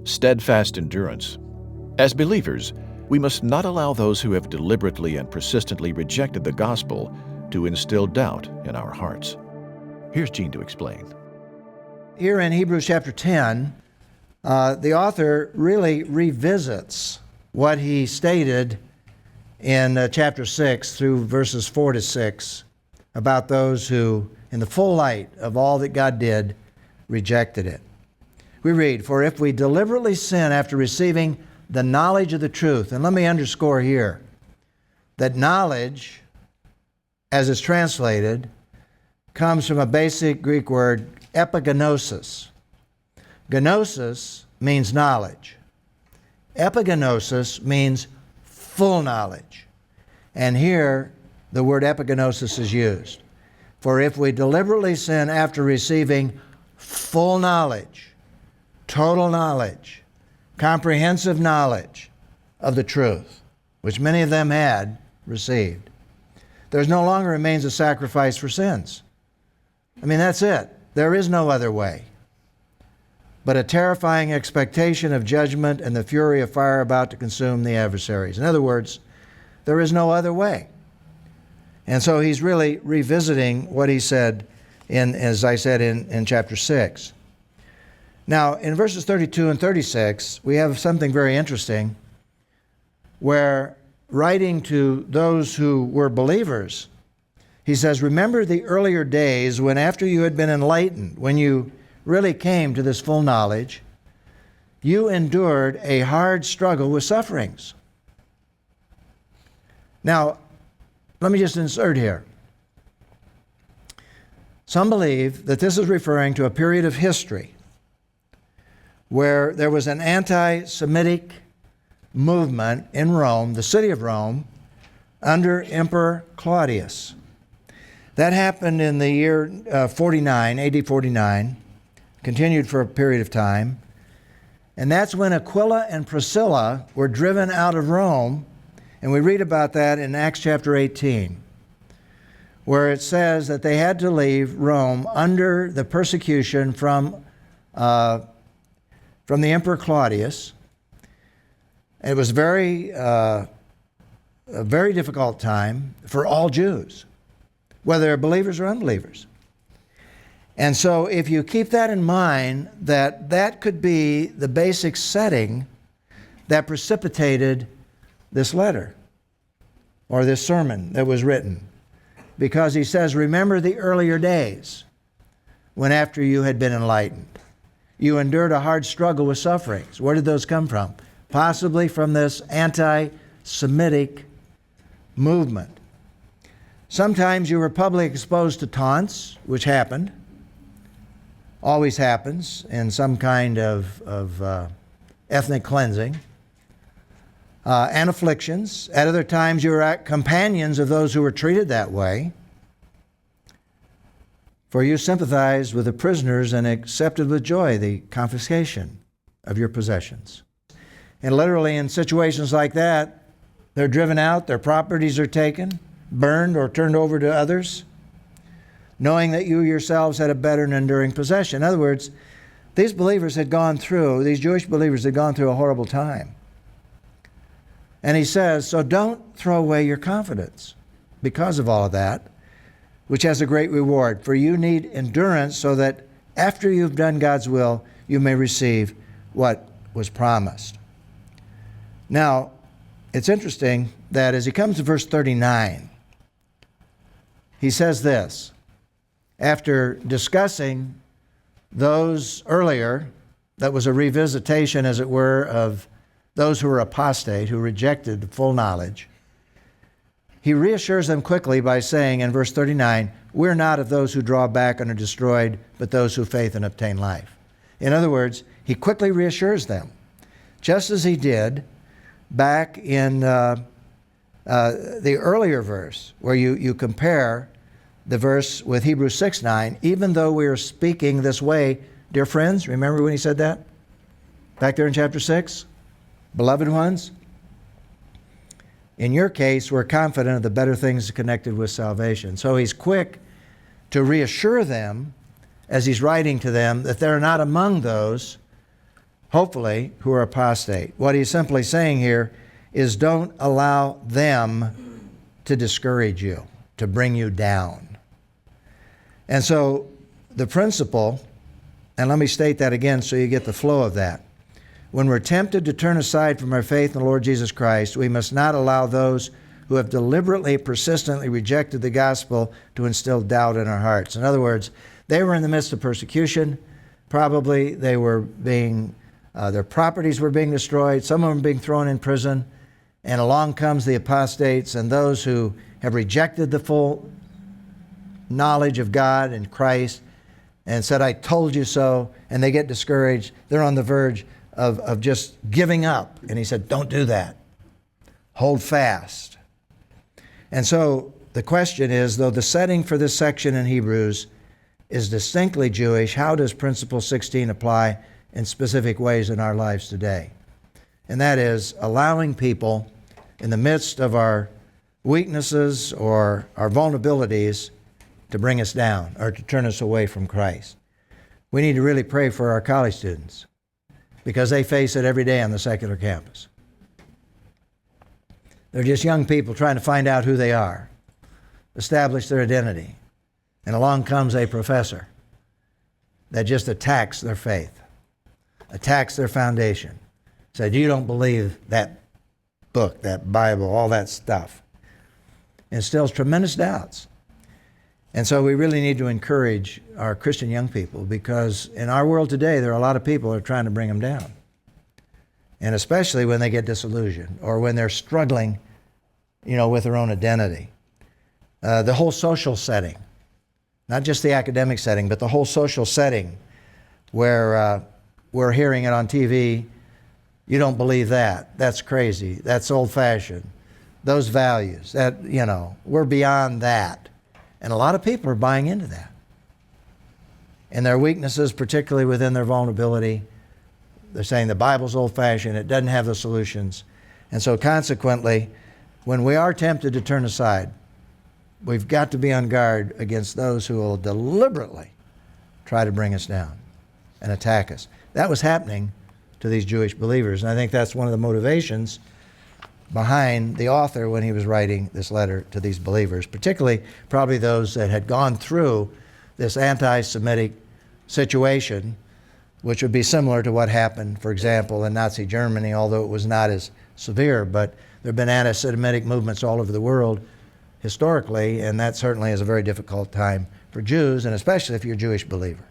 steadfast endurance. As believers, we must not allow those who have deliberately and persistently rejected the gospel to instill doubt in our hearts. Here's Gene to explain. Here in Hebrews chapter 10, the author really revisits what he stated in chapter 6 through verses 4 to 6 about those who, in the full light of all that God did, rejected it. We read, "For if we deliberately sin after receiving the knowledge of the truth," and let me underscore here that knowledge, as it's translated, comes from a basic Greek word, epignosis. Gnosis means knowledge. Epignosis means full knowledge. And here, the word epignosis is used. For if we deliberately sin after receiving full knowledge, total knowledge, comprehensive knowledge of the truth, which many of them had received, there no longer remains a sacrifice for sins. I mean, that's it. There is no other way but a terrifying expectation of judgment and the fury of fire about to consume the adversaries. In other words, there is no other way. And so he's really revisiting what he said as I said, in chapter 6. Now, in verses 32 and 36, we have something very interesting where, writing to those who were believers, he says, "Remember the earlier days when after you had been enlightened, when you really came to this full knowledge, you endured a hard struggle with sufferings." Now, let me just insert here. Some believe that this is referring to a period of history where there was an anti-Semitic movement in Rome, the city of Rome, under Emperor Claudius. That happened in the year 49, AD 49, continued for a period of time. And that's when Aquila and Priscilla were driven out of Rome. And we read about that in Acts chapter 18, where it says that they had to leave Rome under the persecution from the Emperor Claudius. It was a very difficult time for all Jews, whether they're believers or unbelievers. And so if you keep that in mind, that could be the basic setting that precipitated this letter or this sermon that was written. Because he says, remember the earlier days when after you had been enlightened, you endured a hard struggle with sufferings. Where did those come from? Possibly from this anti-Semitic movement. Sometimes you were publicly exposed to taunts, which happened. Always happens in some kind of ethnic cleansing. And afflictions. At other times you were companions of those who were treated that way. For you sympathized with the prisoners and accepted with joy the confiscation of your possessions. And literally in situations like that, they're driven out, their properties are taken, burned or turned over to others, knowing that you yourselves had a better and enduring possession. In other words, these Jewish believers had gone through a horrible time. And he says, so don't throw away your confidence because of all of that, which has a great reward. For you need endurance so that after you've done God's will, you may receive what was promised. Now, it's interesting that as he comes to verse 39, he says this. After discussing those earlier, that was a revisitation, as it were, of those who were apostate, who rejected the full knowledge, he reassures them quickly by saying in verse 39, we're not of those who draw back and are destroyed, but those who faith and obtain life. In other words, he quickly reassures them, just as he did back in the earlier verse, where you compare the verse with Hebrews 6:9, even though we are speaking this way, dear friends, remember when he said that? Back there in chapter 6? Beloved ones, in your case, we're confident of the better things connected with salvation. So he's quick to reassure them as he's writing to them that they're not among those hopefully, who are apostate. What he's simply saying here is don't allow them to discourage you, to bring you down. And so the principle, and let me state that again so you get the flow of that. When we're tempted to turn aside from our faith in the Lord Jesus Christ, we must not allow those who have deliberately, persistently rejected the gospel to instill doubt in our hearts. In other words, they were in the midst of persecution. Probably they were being, their properties were being destroyed. Some of them being thrown in prison. And along comes the apostates and those who have rejected the full knowledge of God and Christ and said, I told you so. And they get discouraged. They're on the verge of just giving up. And he said, don't do that. Hold fast. And so the question is, though the setting for this section in Hebrews is distinctly Jewish, how does Principle 16 apply in specific ways in our lives today? And that is allowing people in the midst of our weaknesses or our vulnerabilities to bring us down or to turn us away from Christ. We need to really pray for our college students because they face it every day on the secular campus. They're just young people trying to find out who they are, establish their identity. And along comes a professor that just attacks their faith, attacks their foundation. Said, you don't believe that book, that Bible, all that stuff. Instills tremendous doubts. And so we really need to encourage our Christian young people because in our world today, there are a lot of people who are trying to bring them down. And especially when they get disillusioned or when they're struggling, with their own identity. The whole social setting, not just the academic setting, but the whole social setting where we're hearing it on TV. You don't believe that. That's crazy. That's old-fashioned. Those values, we're beyond that. And a lot of people are buying into that. And their weaknesses, particularly within their vulnerability, they're saying the Bible's old-fashioned, it doesn't have the solutions. And so consequently, when we are tempted to turn aside, we've got to be on guard against those who will deliberately try to bring us down and attack us. That was happening to these Jewish believers. And I think that's one of the motivations behind the author when he was writing this letter to these believers, particularly probably those that had gone through this anti-Semitic situation, which would be similar to what happened, for example, in Nazi Germany, although it was not as severe. But there have been anti-Semitic movements all over the world historically, and that certainly is a very difficult time for Jews, and especially if you're a Jewish believer.